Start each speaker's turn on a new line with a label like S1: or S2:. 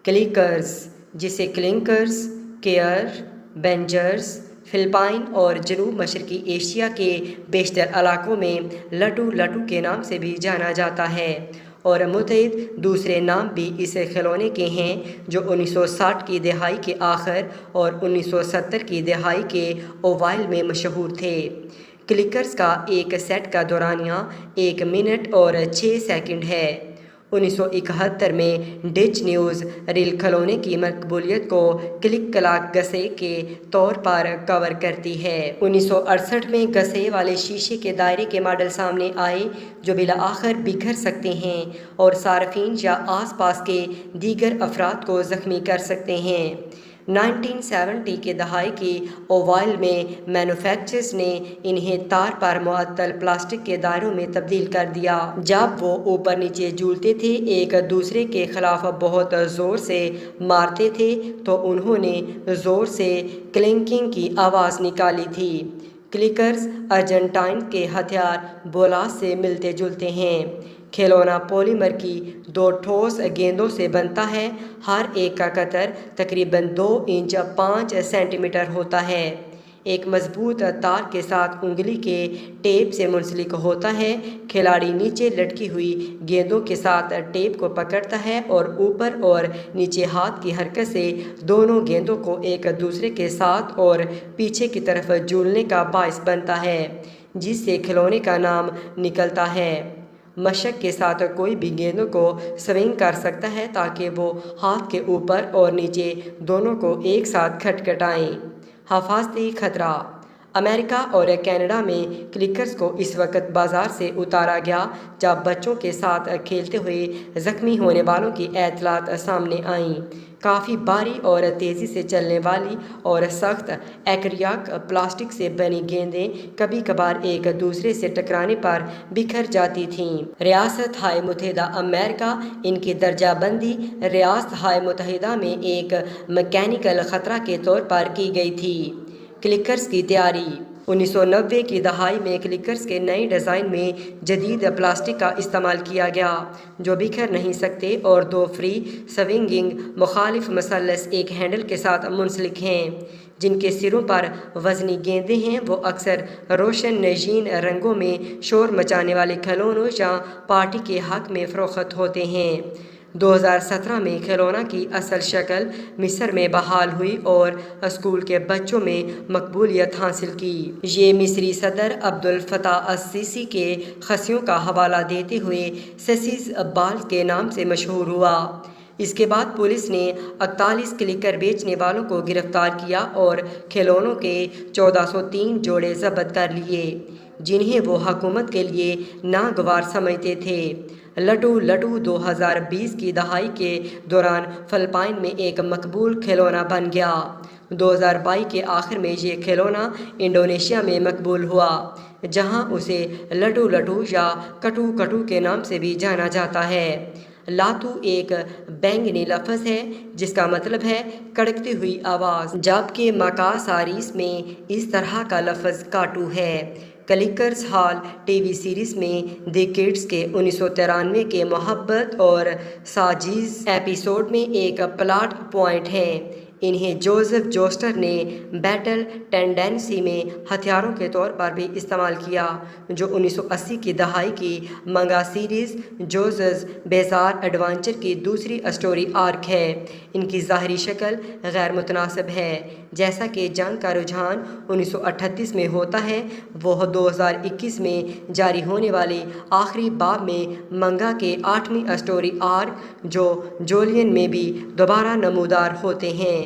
S1: کلیکرز، جسے کلنکرز، care, بینجرز، Philippines اور جنوب مشرقی ایشیا کے بیشتر علاقوں میں لٹو لٹو کے نام سے بھی جانا جاتا ہے، اور متعدد دوسرے نام بھی اس کھلونے کے ہیں جو 1960 کی دہائی کے آخر اور 1970 کی دہائی کے اوائل میں مشہور تھے۔ کلکرز کا ایک سیٹ کا دورانیہ 1 منٹ اور 6 سیکنڈ ہے۔ 1971 میں ڈچ نیوز ریل کھلونے کی مقبولیت کو کلک کلاک گسے کے طور پر کور کرتی ہے۔ 1968 میں گسے والے شیشے کے دائرے کے ماڈل سامنے آئے جو بالآخر بکھر سکتے ہیں اور صارفین یا آس پاس کے دیگر افراد کو زخمی کر سکتے ہیں۔ 1970 کے دہائی کے اوائل میں مینوفیکچررز نے انہیں تار پر معطل پلاسٹک کے دائروں میں تبدیل کر دیا۔ جب وہ اوپر نیچے جھولتے تھے، ایک دوسرے کے خلاف بہت زور سے مارتے تھے تو انہوں نے زور سے کلنکنگ کی آواز نکالی تھی۔ کلکرز ارجنٹائن کے ہتھیار بولاس سے ملتے جلتے ہیں۔ کھلونا پولیمر کی 2 ٹھوس گیندوں سے بنتا ہے، ہر ایک کا قطر تقریباً 2 انچ 5 سینٹی میٹر ہوتا ہے۔ ایک مضبوط تار کے ساتھ انگلی کے ٹیپ سے منسلک ہوتا ہے۔ کھلاڑی نیچے لٹکی ہوئی گیندوں کے ساتھ ٹیپ کو پکڑتا ہے اور اوپر اور نیچے ہاتھ کی حرکت سے دونوں گیندوں کو ایک دوسرے کے ساتھ اور پیچھے کی طرف جھولنے کا باعث بنتا ہے، جس سے کھلونے کا نام نکلتا ہے۔ مشق کے ساتھ کوئی بھی گیندوں کو سوئنگ کر سکتا ہے تاکہ وہ ہاتھ کے اوپر اور نیچے دونوں کو ایک ساتھ کھٹکھٹائیں۔ حفاظتی خطرہ: امریکہ اور کینیڈا میں کلکرز کو اس وقت بازار سے اتارا گیا جب بچوں کے ساتھ کھیلتے ہوئے زخمی ہونے والوں کی اطلاعات سامنے آئیں۔ کافی بھاری اور تیزی سے چلنے والی اور سخت ایکریلک پلاسٹک سے بنی گیندیں کبھی کبھار ایک دوسرے سے ٹکرانے پر بکھر جاتی تھیں۔ ریاست ہائے متحدہ امریکہ ان کی درجہ بندی ریاست ہائے متحدہ میں ایک میکینیکل خطرہ کے طور پر کی گئی تھی۔ کلکرز کی تیاری: 1990 کی دہائی میں کلکرز کے نئے ڈیزائن میں جدید پلاسٹک کا استعمال کیا گیا جو بکھر نہیں سکتے اور 2 فری سوئنگنگ مخالف مثلث ایک ہینڈل کے ساتھ منسلک ہیں، جن کے سروں پر وزنی گیندیں ہیں۔ وہ اکثر روشن نشین رنگوں میں شور مچانے والے کھلونوں یا پارٹی کے حق میں فروخت ہوتے ہیں۔ 2017 میں کھلونا کی اصل شکل مصر میں بحال ہوئی اور اسکول کے بچوں میں مقبولیت حاصل کی۔ یہ مصری صدر عبدالفتاح السیسی کے خصیوں کا حوالہ دیتے ہوئے سیسیز بال کے نام سے مشہور ہوا۔ اس کے بعد پولیس نے 48 کلکر بیچنے والوں کو گرفتار کیا اور کھلونوں کے 1403 جوڑے ضبط کر لیے، جنہیں وہ حکومت کے لیے ناگوار سمجھتے تھے۔ لٹو لٹو 2020 کی دہائی کے دوران فلپائن میں ایک مقبول کھلونا بن گیا۔ 2022 کے آخر میں یہ کھلونا انڈونیشیا میں مقبول ہوا، جہاں اسے لٹو لٹو یا کٹو کٹو کے نام سے بھی جانا جاتا ہے۔ لاتو ایک بینگنی لفظ ہے جس کا مطلب ہے کڑکتی ہوئی آواز، جبکہ مکاساریس میں اس طرح کا لفظ کاٹو ہے۔ کلکرز ہال ٹی وی سیریز میں دی کڈز کے 1993 کے محبت اور سازش ایپیسوڈ میں ایک پلاٹ پوائنٹ ہے۔ انہیں جوزف جوسٹر نے بیٹل ٹینڈنسی میں ہتھیاروں کے طور پر بھی استعمال کیا، جو 1980 کی دہائی کی منگا سیریز جوجوز بیزار ایڈونچر کی دوسری اسٹوری آرک ہے۔ ان کی ظاہری شکل غیر متناسب ہے۔ جیسا کہ جنگ کا رجحان 1938 میں ہوتا ہے، وہ 2021 میں جاری ہونے والے آخری باب میں منگا کے 8ویں اسٹوری آرک جو جولین میں بھی دوبارہ نمودار ہوتے ہیں۔